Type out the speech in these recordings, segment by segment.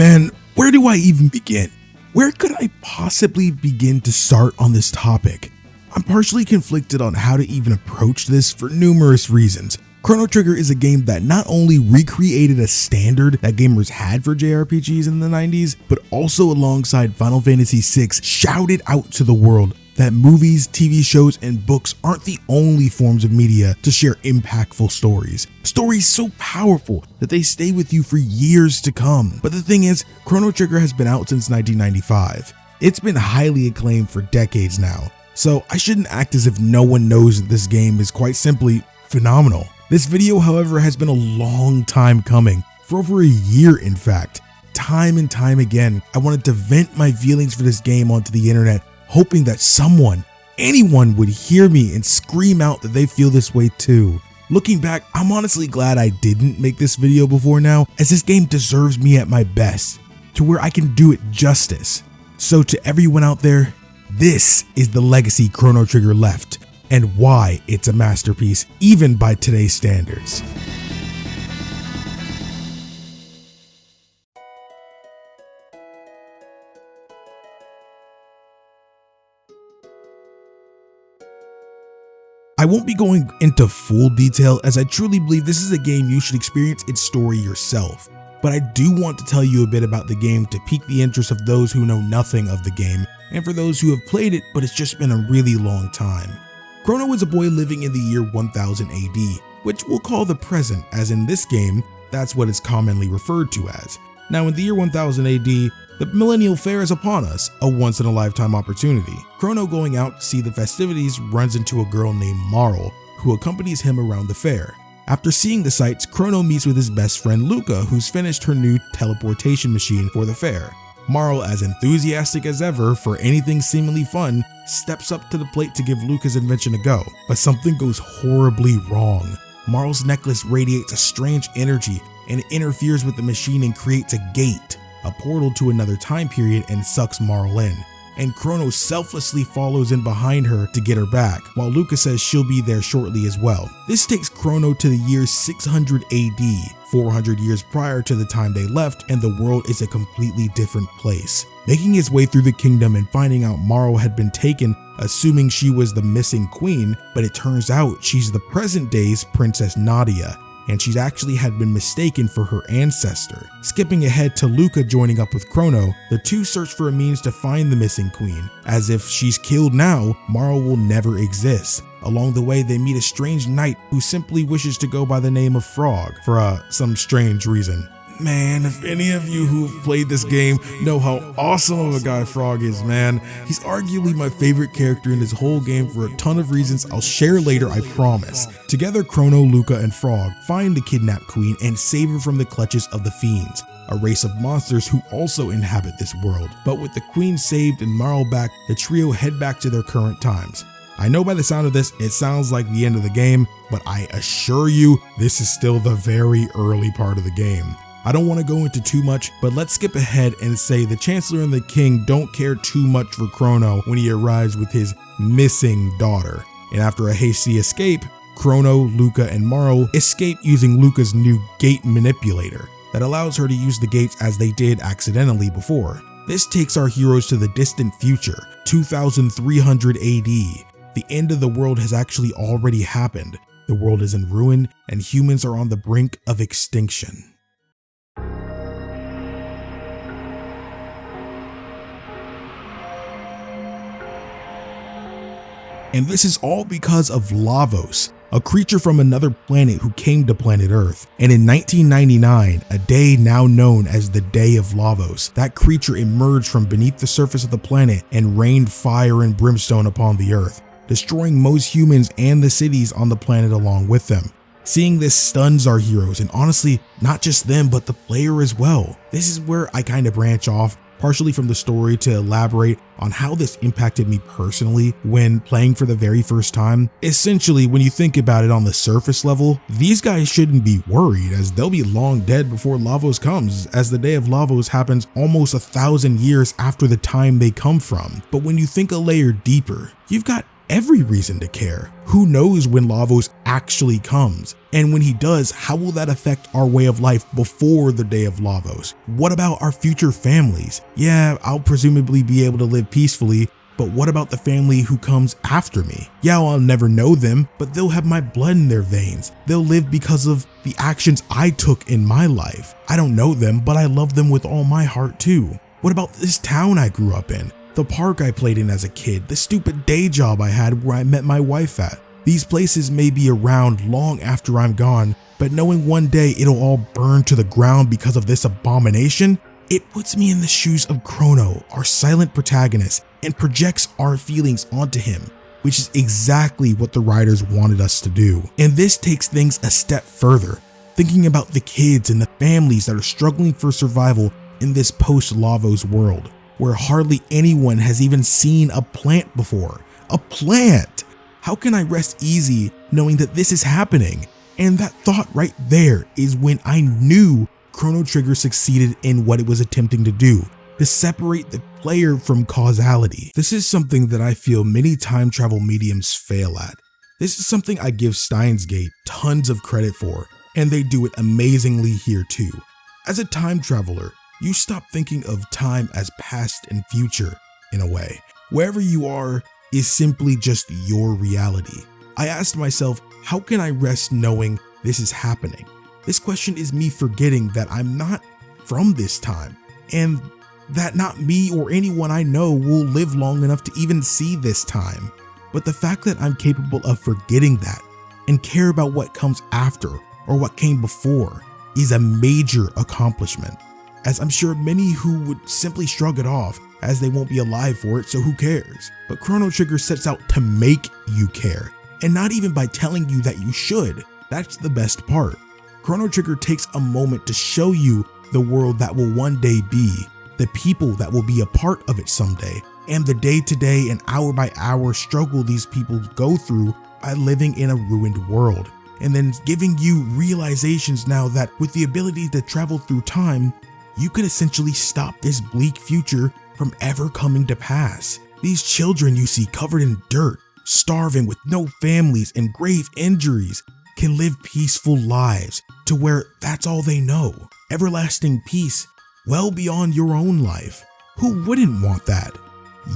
Man, where do I even begin? Where could I possibly begin to start on this topic? I'm partially conflicted on how to even approach this for numerous reasons. Chrono Trigger is a game that not only recreated a standard that gamers had for JRPGs in the 90s, but also alongside Final Fantasy VI shouted out to the world that movies, TV shows, and books aren't the only forms of media to share impactful stories. Stories so powerful that they stay with you for years to come. But the thing is, Chrono Trigger has been out since 1995. It's been highly acclaimed for decades now, so I shouldn't act as if no one knows that this game is quite simply phenomenal. This video, however, has been a long time coming, for over a year in fact. Time and time again, I wanted to vent my feelings for this game onto the internet, hoping that someone, anyone would hear me and scream out that they feel this way too. Looking back, I'm honestly glad I didn't make this video before now, as this game deserves me at my best, to where I can do it justice. So to everyone out there, this is the legacy Chrono Trigger left, and why it's a masterpiece even by today's standards. I won't be going into full detail, as I truly believe this is a game you should experience its story yourself, but I do want to tell you a bit about the game to pique the interest of those who know nothing of the game, and for those who have played it but it's just been a really long time. Chrono was a boy living in the year 1000 AD, which we'll call the present, as in this game, that's what it's commonly referred to as. Now in the year 1000 AD, the millennial fair is upon us, a once-in-a-lifetime opportunity. Chrono, going out to see the festivities, runs into a girl named Marl, who accompanies him around the fair. After seeing the sights, Chrono meets with his best friend Luca, who's finished her new teleportation machine for the fair. Marl, as enthusiastic as ever for anything seemingly fun, steps up to the plate to give Luca's invention a go, but something goes horribly wrong. Marl's necklace radiates a strange energy and interferes with the machine and creates a gate, a portal to another time period, and sucks Marl in. And Chrono selflessly follows in behind her to get her back, while Luca says she'll be there shortly as well. This takes Chrono to the year 600 AD, 400 years prior to the time they left, and the world is a completely different place. Making his way through the kingdom and finding out Marl had been taken, assuming she was the missing queen, but it turns out she's the present day's Princess Nadia, and she actually had been mistaken for her ancestor. Skipping ahead to Luca joining up with Chrono, the two search for a means to find the missing queen, as if she's killed now, Marl will never exist. Along the way, they meet a strange knight who simply wishes to go by the name of Frog for some strange reason. Man, if any of you who've played this game know how awesome of a guy Frog is, man. He's arguably my favorite character in this whole game for a ton of reasons I'll share later, I promise. Together, Chrono, Luca, and Frog find the kidnapped queen and save her from the clutches of the fiends, a race of monsters who also inhabit this world. But with the queen saved and Marl back, the trio head back to their current times. I know by the sound of this, it sounds like the end of the game, but I assure you, this is still the very early part of the game. I don't want to go into too much, but let's skip ahead and say the Chancellor and the King don't care too much for Chrono when he arrives with his missing daughter. And after a hasty escape, Chrono, Luca, and Marl escape using Luca's new gate manipulator that allows her to use the gates as they did accidentally before. This takes our heroes to the distant future, 2300 AD. The end of the world has actually already happened. The world is in ruin and humans are on the brink of extinction. And this is all because of Lavos, a creature from another planet who came to planet Earth. And in 1999, a day now known as the Day of Lavos, that creature emerged from beneath the surface of the planet and rained fire and brimstone upon the Earth, destroying most humans and the cities on the planet along with them. Seeing this stuns our heroes, and honestly, not just them, but the player as well. This is where I kind of branch off, partially from the story, to elaborate on how this impacted me personally when playing for the very first time. Essentially, when you think about it on the surface level, these guys shouldn't be worried, as they'll be long dead before Lavos comes, as the Day of Lavos happens almost 1,000 years after the time they come from. But when you think a layer deeper, you've got every reason to care. Who knows when Lavos actually comes? And when he does, how will that affect our way of life before the day of Lavos? What about our future families? Yeah, I'll presumably be able to live peacefully, but what about the family who comes after me? Yeah, I'll never know them, but they'll have my blood in their veins. They'll live because of the actions I took in my life. I don't know them, but I love them with all my heart too. What about this town I grew up in? The park I played in as a kid, the stupid day job I had where I met my wife at. These places may be around long after I'm gone, but knowing one day it'll all burn to the ground because of this abomination, it puts me in the shoes of Chrono, our silent protagonist, and projects our feelings onto him, which is exactly what the writers wanted us to do. And this takes things a step further, thinking about the kids and the families that are struggling for survival in this post-Lavos world, where hardly anyone has even seen a plant before. A plant! How can I rest easy knowing that this is happening? And that thought right there is when I knew Chrono Trigger succeeded in what it was attempting to do, to separate the player from causality. This is something that I feel many time travel mediums fail at. This is something I give Steins Gate tons of credit for, and they do it amazingly here too. As a time traveler, you stop thinking of time as past and future in a way. Wherever you are is simply just your reality. I asked myself, how can I rest knowing this is happening? This question is me forgetting that I'm not from this time, and that not me or anyone I know will live long enough to even see this time. But the fact that I'm capable of forgetting that and care about what comes after or what came before is a major accomplishment, as I'm sure many who would simply shrug it off as they won't be alive for it, so who cares? But Chrono Trigger sets out to make you care, and not even by telling you that you should. That's the best part. Chrono Trigger takes a moment to show you the world that will one day be, the people that will be a part of it someday, and the day-to-day and hour-by-hour struggle these people go through by living in a ruined world, and then giving you realizations now that with the ability to travel through time, you could essentially stop this bleak future from ever coming to pass. These children you see covered in dirt, starving with no families and grave injuries, can live peaceful lives to where that's all they know. Everlasting peace well beyond your own life. Who wouldn't want that?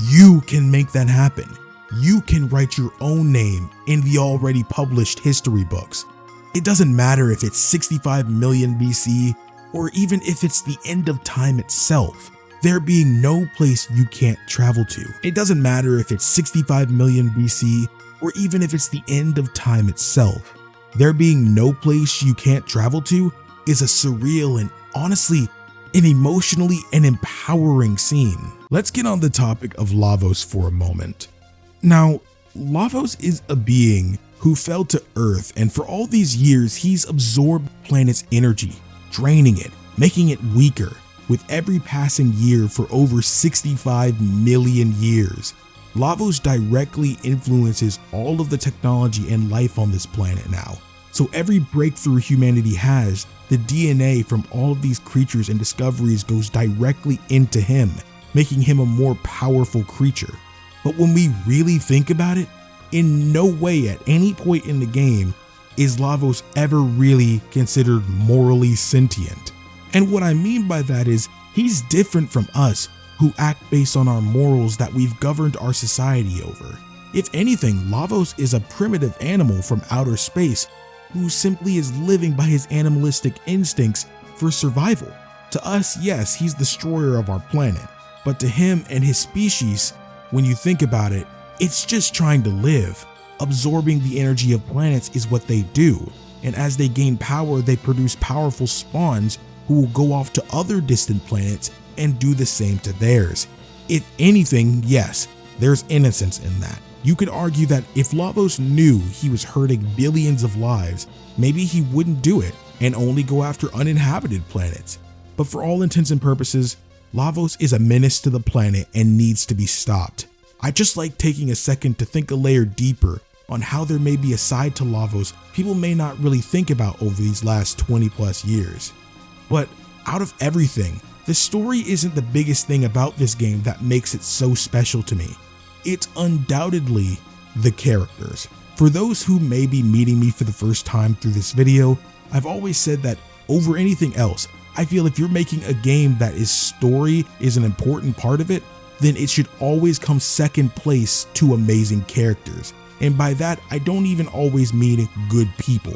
You can make that happen. You can write your own name in the already published history books. It doesn't matter if it's 65 million BC or even if it's the end of time itself, there being no place you can't travel to. It doesn't matter if it's 65 million BC or even if it's the end of time itself. There being no place you can't travel to is a surreal and honestly an emotionally and empowering scene. Let's get on the topic of Lavos for a moment. Now, Lavos is a being who fell to Earth, and for all these years he's absorbed the planet's energy, draining it, making it weaker with every passing year for over 65 million years. Lavos directly influences all of the technology and life on this planet now. So every breakthrough humanity has, the DNA from all of these creatures and discoveries goes directly into him, making him a more powerful creature. But when we really think about it, in no way at any point in the game is Lavos ever really considered morally sentient. And what I mean by that is he's different from us who act based on our morals that we've governed our society over. If anything, Lavos is a primitive animal from outer space who simply is living by his animalistic instincts for survival. To us, yes, he's the destroyer of our planet, but to him and his species, when you think about it, it's just trying to live. Absorbing the energy of planets is what they do, and as they gain power, they produce powerful spawns who will go off to other distant planets and do the same to theirs. If anything, yes, there's innocence in that. You could argue that if Lavos knew he was hurting billions of lives, maybe he wouldn't do it and only go after uninhabited planets. But for all intents and purposes, Lavos is a menace to the planet and needs to be stopped. I just like taking a second to think a layer deeper on how there may be a side to Lavos people may not really think about over these last 20 plus years. But out of everything, the story isn't the biggest thing about this game that makes it so special to me. It's undoubtedly the characters. For those who may be meeting me for the first time through this video, I've always said that over anything else, I feel if you're making a game that is story is an important part of it, then it should always come second place to amazing characters. And by that, I don't even always mean good people.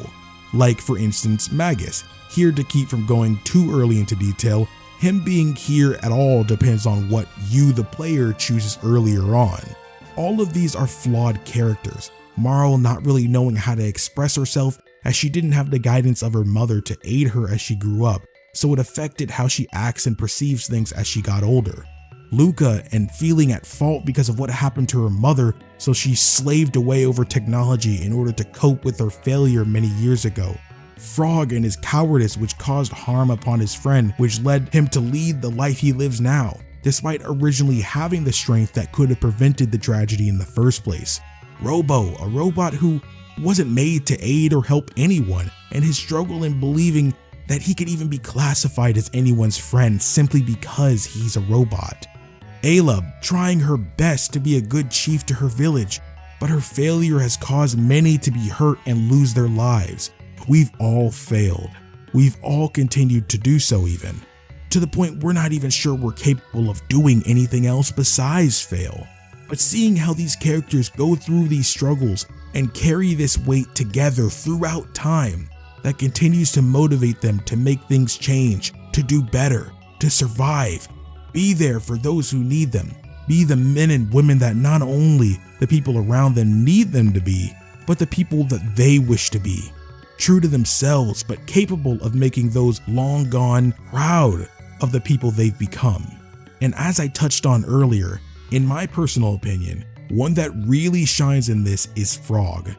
Like for instance, Magus. Here, to keep from going too early into detail, him being here at all depends on what you, the player, chooses earlier on. All of these are flawed characters. Marl not really knowing how to express herself as she didn't have the guidance of her mother to aid her as she grew up, so it affected how she acts and perceives things as she got older. Luca and feeling at fault because of what happened to her mother, so she slaved away over technology in order to cope with her failure many years ago. Frog and his cowardice, which caused harm upon his friend, which led him to lead the life he lives now, despite originally having the strength that could have prevented the tragedy in the first place. Robo, a robot who wasn't made to aid or help anyone, and his struggle in believing that he could even be classified as anyone's friend simply because he's a robot. Ayla, trying her best to be a good chief to her village, but her failure has caused many to be hurt and lose their lives. We've all failed. We've all continued to do so even, to the point we're not even sure we're capable of doing anything else besides fail. But seeing how these characters go through these struggles and carry this weight together throughout time, that continues to motivate them to make things change, to do better, to survive, be there for those who need them, be the men and women that not only the people around them need them to be, but the people that they wish to be. True to themselves, but capable of making those long gone proud of the people they've become. And as I touched on earlier, in my personal opinion, one that really shines in this is Frog.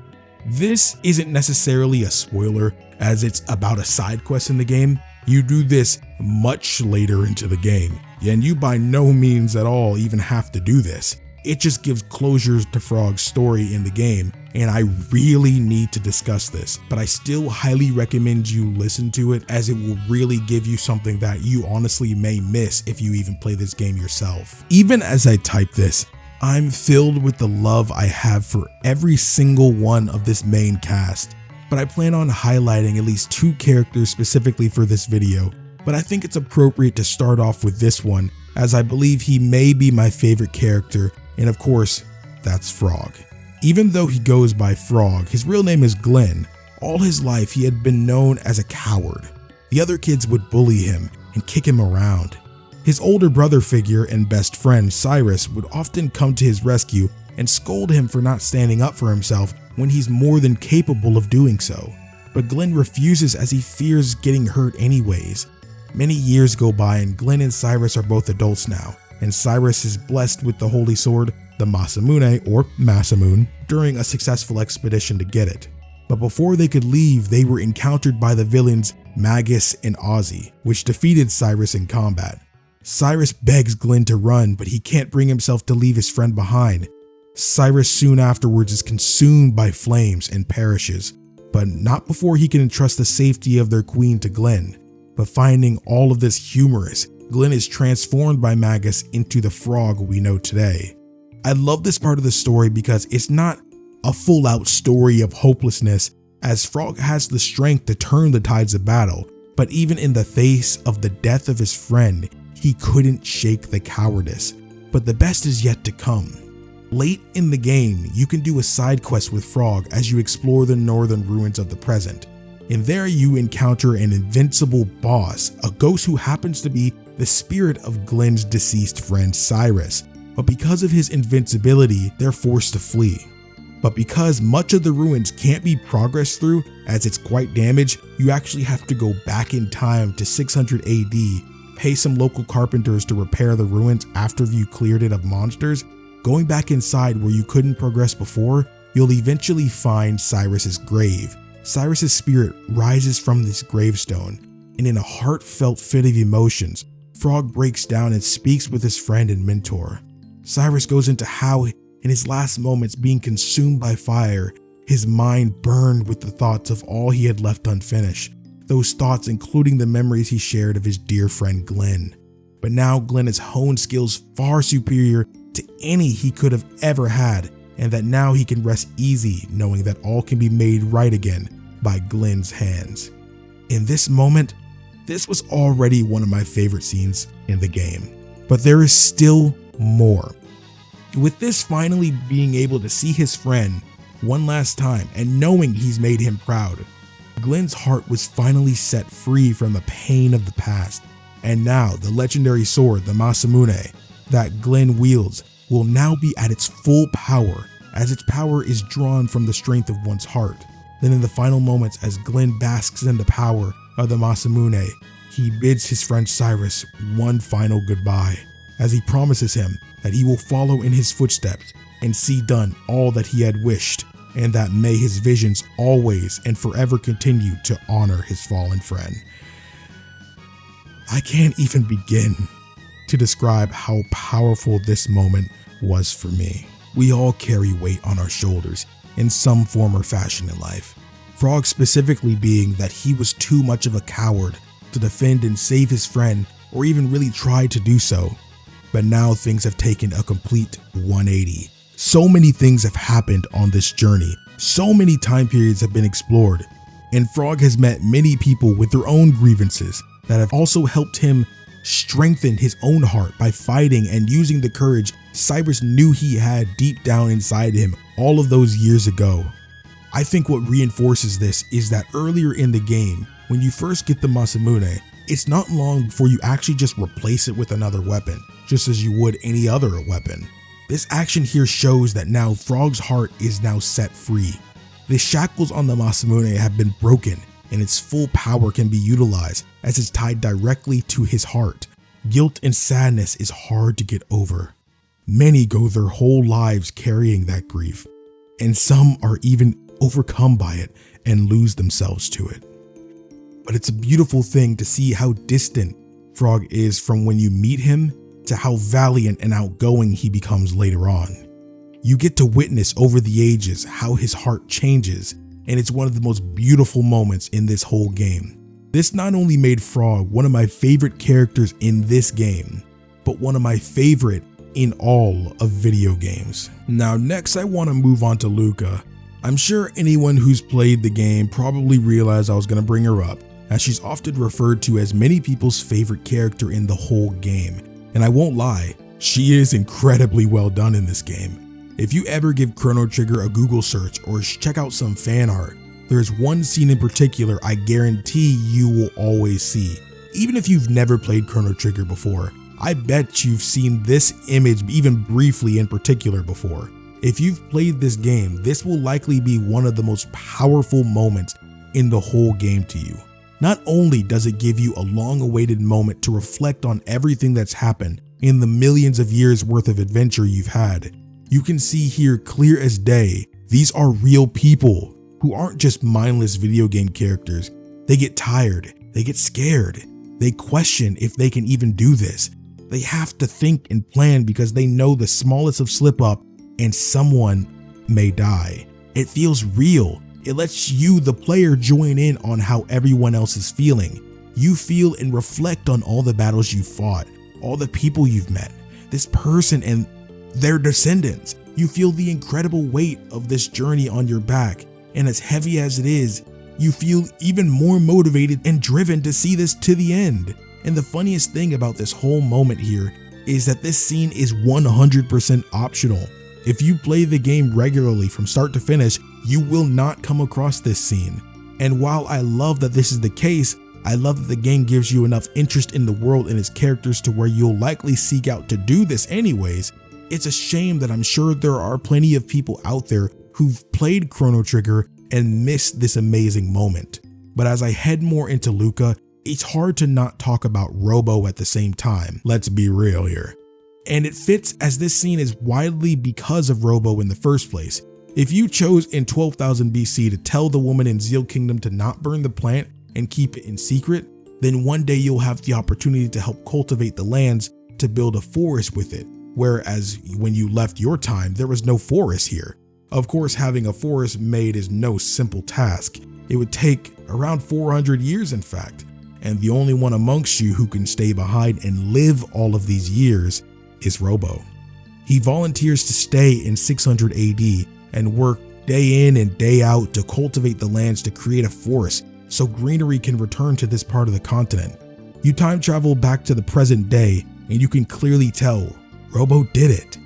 This isn't necessarily a spoiler as it's about a side quest in the game. You do this much later into the game, and you by no means at all even have to do this. It just gives closure to Frog's story in the game, and I really need to discuss this, but I still highly recommend you listen to it as it will really give you something that you honestly may miss if you even play this game yourself. Even as I type this, I'm filled with the love I have for every single one of this main cast, but I plan on highlighting at least 2 characters specifically for this video, but I think it's appropriate to start off with this one as I believe he may be my favorite character, and of course, that's Frog. Even though he goes by Frog, his real name is Glenn. All his life he had been known as a coward. The other kids would bully him and kick him around. His older brother figure and best friend Cyrus would often come to his rescue and scold him for not standing up for himself when he's more than capable of doing so. But Glenn refuses as he fears getting hurt anyways. Many years go by and Glenn and Cyrus are both adults now, and Cyrus is blessed with the holy sword, the Masamune or Masamune, during a successful expedition to get it. But before they could leave, they were encountered by the villains Magus and Ozzy, which defeated Cyrus in combat. Cyrus begs Glenn to run, but he can't bring himself to leave his friend behind. Cyrus soon afterwards is consumed by flames and perishes, but not before he can entrust the safety of their queen to Glenn. But finding all of this humorous, Glenn is transformed by Magus into the Frog we know today. I love this part of the story because it's not a full-out story of hopelessness, as Frog has the strength to turn the tides of battle, but even in the face of the death of his friend, he couldn't shake the cowardice. But the best is yet to come. Late in the game, you can do a side quest with Frog as you explore the northern ruins of the present. And there you encounter an invincible boss, a ghost who happens to be the spirit of Glenn's deceased friend Cyrus. But because of his invincibility, they're forced to flee. But because much of the ruins can't be progressed through as it's quite damaged, you actually have to go back in time to 600 AD, pay some local carpenters to repair the ruins after you cleared it of monsters. Going back inside where you couldn't progress before, you'll eventually find Cyrus's grave. Cyrus's spirit rises from this gravestone, and in a heartfelt fit of emotions, Frog breaks down and speaks with his friend and mentor. Cyrus goes into how, in his last moments being consumed by fire, his mind burned with the thoughts of all he had left unfinished. Those thoughts including the memories he shared of his dear friend Glenn. But now Glenn has honed skills far superior to any he could have ever had, and that now he can rest easy knowing that all can be made right again by Glenn's hands. In this moment, this was already one of my favorite scenes in the game, but there is still more. With this finally being able to see his friend one last time and knowing he's made him proud, Glenn's heart was finally set free from the pain of the past, and now the legendary sword, the Masamune, that Glenn wields will now be at its full power, as its power is drawn from the strength of one's heart. Then in the final moments, as Glenn basks in the power of the Masamune, he bids his friend Cyrus one final goodbye, as he promises him that he will follow in his footsteps and see done all that he had wished, and that may his visions always and forever continue to honor his fallen friend. I can't even begin to describe how powerful this moment was for me. We all carry weight on our shoulders in some form or fashion in life. Frog specifically being that he was too much of a coward to defend and save his friend or even really try to do so. But now things have taken a complete 180. So many things have happened on this journey. So many time periods have been explored. And Frog has met many people with their own grievances that have also helped him strengthen his own heart by fighting and using the courage Cyrus knew he had deep down inside him all of those years ago. I think what reinforces this is that earlier in the game, when you first get the Masamune, it's not long before you actually just replace it with another weapon, just as you would any other weapon. This action here shows that now Frog's heart is now set free. The shackles on the Masamune have been broken, and its full power can be utilized as it's tied directly to his heart. Guilt and sadness is hard to get over. Many go their whole lives carrying that grief, and some are even overcome by it and lose themselves to it. But it's a beautiful thing to see how distant Frog is from when you meet him to how valiant and outgoing he becomes later on. You get to witness over the ages how his heart changes, and it's one of the most beautiful moments in this whole game. This not only made Frog one of my favorite characters in this game, but one of my favorite in all of video games. Now next I want to move on to Luca. I'm sure anyone who's played the game probably realized I was going to bring her up, as she's often referred to as many people's favorite character in the whole game. And I won't lie, she is incredibly well done in this game. If you ever give Chrono Trigger a Google search or check out some fan art, there's one scene in particular I guarantee you will always see. Even if you've never played Chrono Trigger before, I bet you've seen this image even briefly in particular before. If you've played this game, this will likely be one of the most powerful moments in the whole game to you. Not only does it give you a long-awaited moment to reflect on everything that's happened in the millions of years worth of adventure you've had, you can see here clear as day, these are real people who aren't just mindless video game characters. They get tired, they get scared, they question if they can even do this. They have to think and plan because they know the smallest of slip up and someone may die. It feels real. It lets you, the player, join in on how everyone else is feeling. You feel and reflect on all the battles you fought, all the people you've met, this person and their descendants. You feel the incredible weight of this journey on your back, and as heavy as it is, you feel even more motivated and driven to see this to the end. And the funniest thing about this whole moment here is that this scene is 100% optional. If you play the game regularly from start to finish, you will not come across this scene. And while I love that this is the case, I love that the game gives you enough interest in the world and its characters to where you'll likely seek out to do this anyways. It's a shame that I'm sure there are plenty of people out there who've played Chrono Trigger and missed this amazing moment. But as I head more into Luca, it's hard to not talk about Robo at the same time. Let's be real here. And it fits as this scene is widely because of Robo in the first place. If you chose in 12,000 BC to tell the woman in Zeal Kingdom to not burn the plant and keep it in secret, then one day you'll have the opportunity to help cultivate the lands to build a forest with it. Whereas when you left your time, there was no forest here. Of course, having a forest made is no simple task. It would take around 400 years in fact. And the only one amongst you who can stay behind and live all of these years is Robo. He volunteers to stay in 600 AD and work day in and day out to cultivate the lands to create a forest so greenery can return to this part of the continent. You time travel back to the present day and you can clearly tell Robo did it.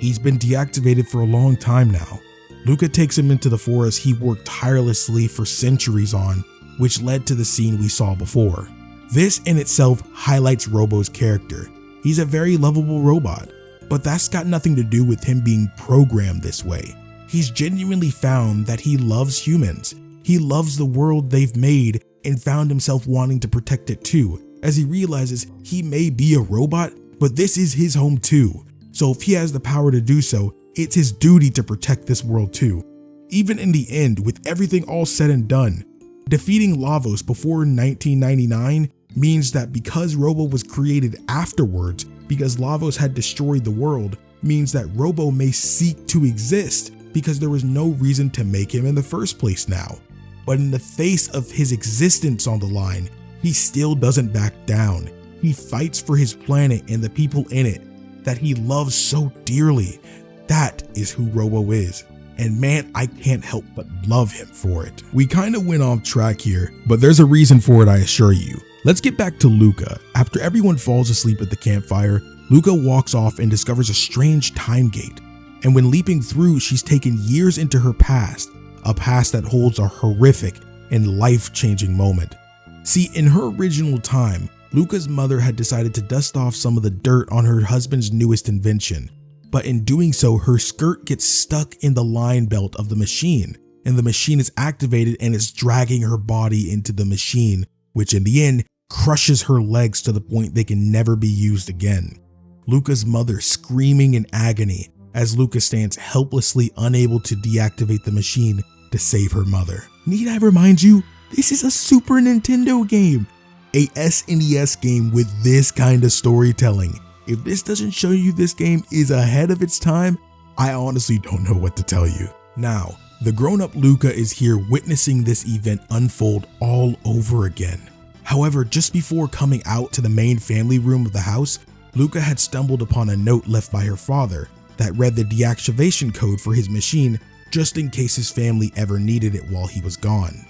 He's been deactivated for a long time now. Luca takes him into the forest he worked tirelessly for centuries on, which led to the scene we saw before. This in itself highlights Robo's character. He's a very lovable robot, but that's got nothing to do with him being programmed this way. He's genuinely found that he loves humans. He loves the world they've made and found himself wanting to protect it too, as he realizes he may be a robot, but this is his home too. So if he has the power to do so, it's his duty to protect this world too. Even in the end, with everything all said and done, defeating Lavos before 1999 means that because Robo was created afterwards, because Lavos had destroyed the world, means that Robo may seek to exist because there was no reason to make him in the first place now. But in the face of his existence on the line, he still doesn't back down. He fights for his planet and the people in it that he loves so dearly. That is who Robo is. And man, I can't help but love him for it. We kind of went off track here, but there's a reason for it, I assure you. Let's get back to Luca. After everyone falls asleep at the campfire, Luca walks off and discovers a strange time gate. And when leaping through, she's taken years into her past, a past that holds a horrific and life-changing moment. See, in her original time, Luca's mother had decided to dust off some of the dirt on her husband's newest invention. But in doing so, her skirt gets stuck in the line belt of the machine, and the machine is activated and is dragging her body into the machine, which in the end crushes her legs to the point they can never be used again. Luca's mother screaming in agony as Luca stands helplessly unable to deactivate the machine to save her mother. Need I remind you, this is a Super Nintendo game, a SNES game with this kind of storytelling. If this doesn't show you this game is ahead of its time, I honestly don't know what to tell you. Now, the grown-up Luca is here witnessing this event unfold all over again. However, just before coming out to the main family room of the house, Luca had stumbled upon a note left by her father that read the deactivation code for his machine just in case his family ever needed it while he was gone.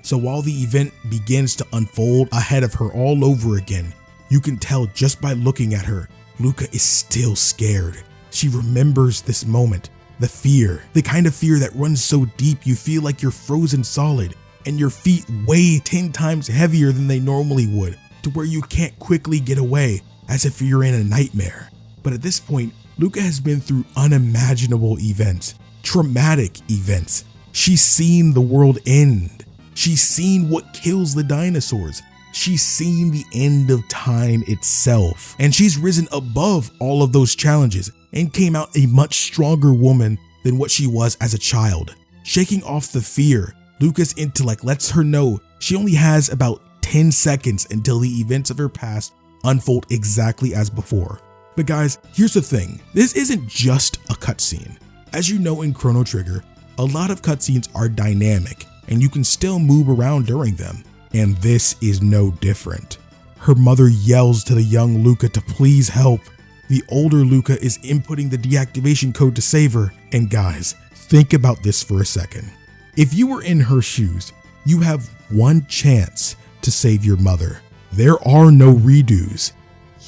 So while the event begins to unfold ahead of her all over again, you can tell just by looking at her, Luca is still scared. She remembers this moment, the fear, the kind of fear that runs so deep you feel like you're frozen solid and your feet weigh 10 times heavier than they normally would, to where you can't quickly get away as if you're in a nightmare. But at this point, Luca has been through unimaginable events, traumatic events. She's seen the world end. She's seen what kills the dinosaurs. She's seen the end of time itself, and she's risen above all of those challenges and came out a much stronger woman than what she was as a child. Shaking off the fear, Luca's intellect lets her know she only has about 10 seconds until the events of her past unfold exactly as before. But guys, here's the thing, this isn't just a cutscene. As you know in Chrono Trigger, a lot of cutscenes are dynamic and you can still move around during them. And this is no different. Her mother yells to the young Luca to please help. The older Luca is inputting the deactivation code to save her. And guys, think about this for a second. If you were in her shoes, you have one chance to save your mother. There are no redos.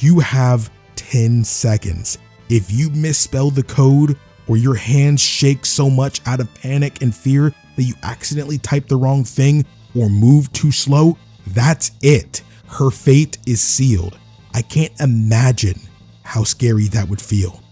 You have 10 seconds. If you misspell the code or your hands shake so much out of panic and fear that you accidentally type the wrong thing or move too slow, that's it. Her fate is sealed. I can't imagine how scary that would feel.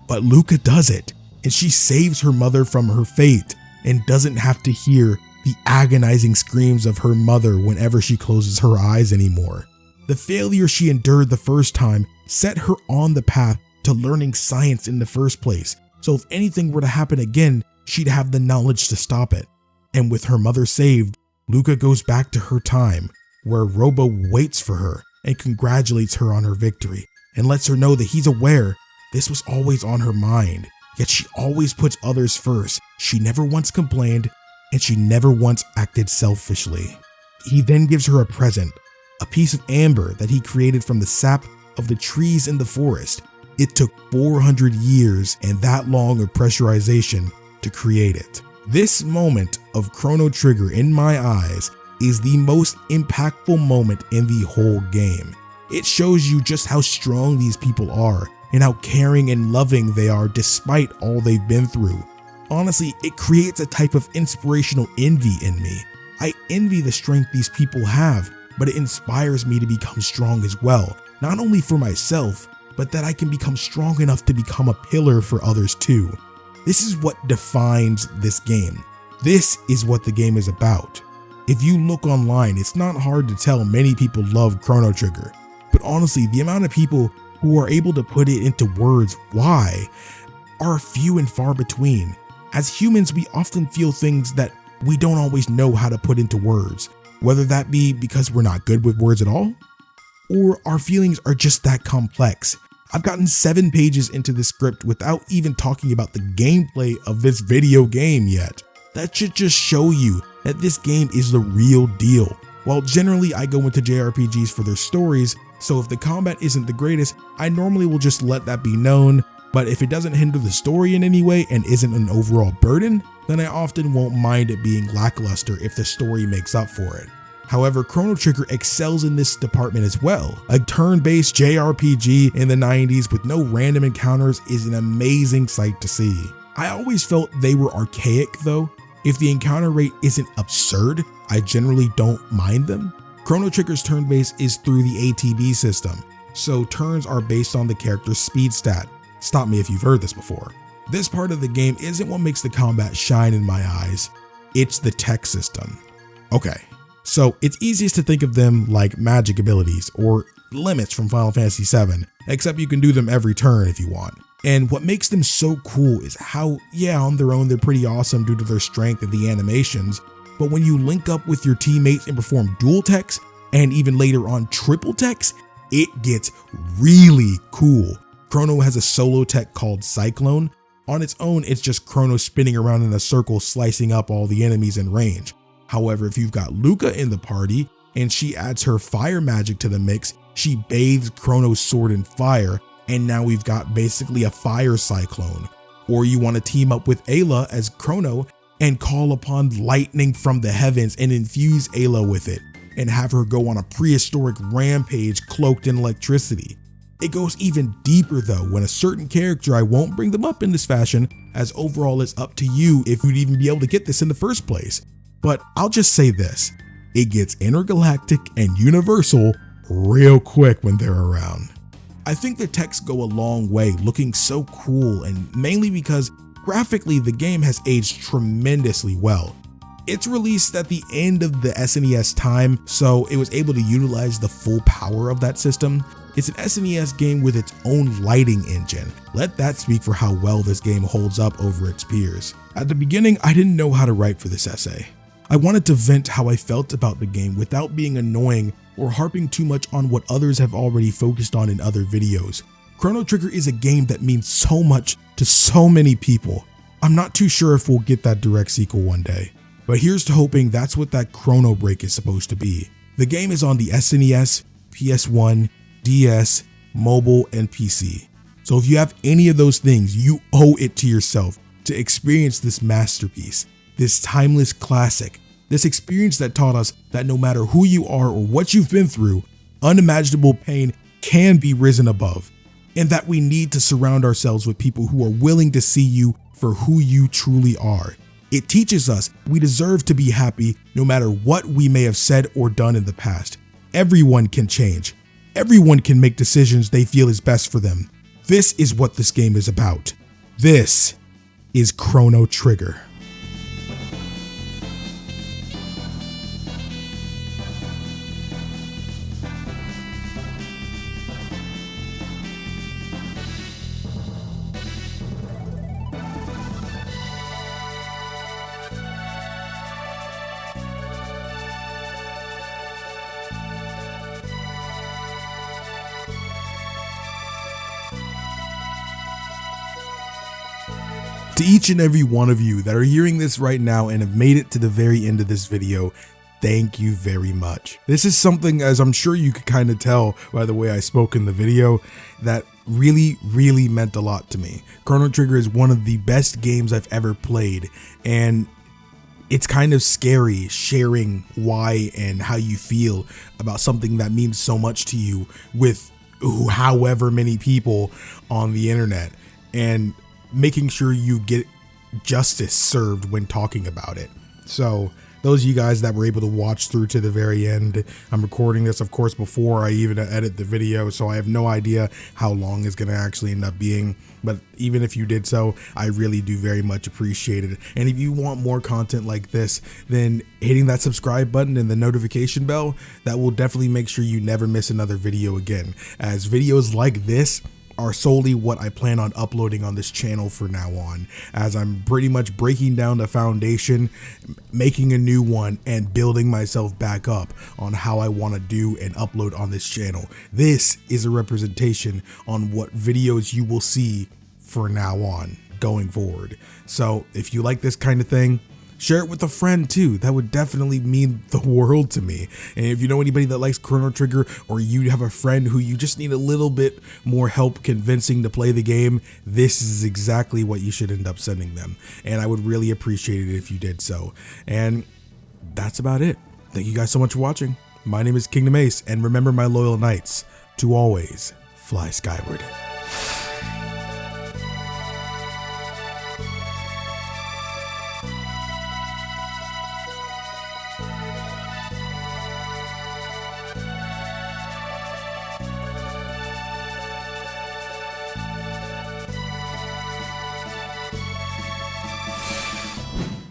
But Luca does it, and she saves her mother from her fate and doesn't have to hear the agonizing screams of her mother whenever she closes her eyes anymore. The failure she endured the first time set her on the path to learning science in the first place, so if anything were to happen again, she'd have the knowledge to stop it. And with her mother saved, Luca goes back to her time, where Robo waits for her and congratulates her on her victory and lets her know that he's aware this was always on her mind, yet she always puts others first. She never once complained and she never once acted selfishly. He then gives her a present, a piece of amber that he created from the sap of the trees in the forest, It took 400 years and that long of pressurization to create it. This moment of Chrono Trigger in my eyes is the most impactful moment in the whole game. It shows you just how strong these people are and how caring and loving they are despite all they've been through. Honestly, it creates a type of inspirational envy in me. I envy the strength these people have, but it inspires me to become strong as well, not only for myself, but that I can become strong enough to become a pillar for others too. This is what defines this game. This is what the game is about. If you look online, it's not hard to tell many people love Chrono Trigger, but honestly, the amount of people who are able to put it into words why are few and far between. As humans, we often feel things that we don't always know how to put into words, whether that be because we're not good with words at all, or our feelings are just that complex. I've gotten 7 pages into the script without even talking about the gameplay of this video game yet. That should just show you that this game is the real deal. While generally I go into JRPGs for their stories, so if the combat isn't the greatest, I normally will just let that be known, but if it doesn't hinder the story in any way and isn't an overall burden, then I often won't mind it being lackluster if the story makes up for it. However, Chrono Trigger excels in this department as well. A turn-based JRPG in the 90s with no random encounters is an amazing sight to see. I always felt they were archaic though. If the encounter rate isn't absurd, I generally don't mind them. Chrono Trigger's turn-based is through the ATB system, so turns are based on the character's speed stat. Stop me if you've heard this before. This part of the game isn't what makes the combat shine in my eyes, it's the tech system. Okay, so it's easiest to think of them like magic abilities or limits from Final Fantasy VII, except you can do them every turn if you want. And what makes them so cool is how, yeah, on their own they're pretty awesome due to their strength and the animations, but when you link up with your teammates and perform dual techs, and even later on triple techs, it gets really cool. Chrono has a solo tech called Cyclone. On its own, it's just Chrono spinning around in a circle slicing up all the enemies in range. However, if you've got Luca in the party and she adds her fire magic to the mix, she bathes Chrono's sword in fire, and now we've got basically a fire cyclone. Or you want to team up with Ayla as Chrono and call upon lightning from the heavens and infuse Ayla with it, and have her go on a prehistoric rampage cloaked in electricity. It goes even deeper though when a certain character, I won't bring them up in this fashion, as overall it's up to you if you'd even be able to get this in the first place. But I'll just say this, it gets intergalactic and universal real quick when they're around. I think the techs go a long way, looking so cool, and mainly because graphically the game has aged tremendously well. It's released at the end of the SNES time, so it was able to utilize the full power of that system. It's an SNES game with its own lighting engine. Let that speak for how well this game holds up over its peers. At the beginning, I didn't know how to write for this essay. I wanted to vent how I felt about the game without being annoying or harping too much on what others have already focused on in other videos. Chrono Trigger is a game that means so much to so many people. I'm not too sure if we'll get that direct sequel one day, but here's to hoping that's what that Chrono break is supposed to be. The game is on the SNES, PS1, DS, mobile, and PC. So if you have any of those things, you owe it to yourself to experience this masterpiece, this timeless classic, this experience that taught us that no matter who you are or what you've been through, unimaginable pain can be risen above, and that we need to surround ourselves with people who are willing to see you for who you truly are. It teaches us we deserve to be happy no matter what we may have said or done in the past. Everyone can change. Everyone can make decisions they feel is best for them. This is what this game is about. This is Chrono Trigger. To each and every one of you that are hearing this right now and have made it to the very end of this video, thank you very much. This is something, as I'm sure you could kind of tell by the way I spoke in the video, that really meant a lot to me. Chrono Trigger is one of the best games I've ever played, and it's kind of scary sharing why and how you feel about something that means so much to you with however many people on the internet, and making sure you get justice served when talking about it. So those of you guys that were able to watch through to the very end, I'm recording this, of course, before I even edit the video, so I have no idea how long it's going to actually end up being. But even if you did so, I really do very much appreciate it. And if you want more content like this, then hitting that subscribe button and the notification bell, that will definitely make sure you never miss another video again, as videos like this are solely what I plan on uploading on this channel for now on, as I'm pretty much breaking down the foundation, making a new one, and building myself back up on how I want to do and upload on this channel. This is a representation on what videos you will see for now on going forward. So if you like this kind of thing, share it with a friend too. That would definitely mean the world to me. And if you know anybody that likes Chrono Trigger, or you have a friend who you just need a little bit more help convincing to play the game, this is exactly what you should end up sending them. And I would really appreciate it if you did so. And that's about it. Thank you guys so much for watching. My name is KingdomAce, and remember, my loyal knights, to always fly skyward.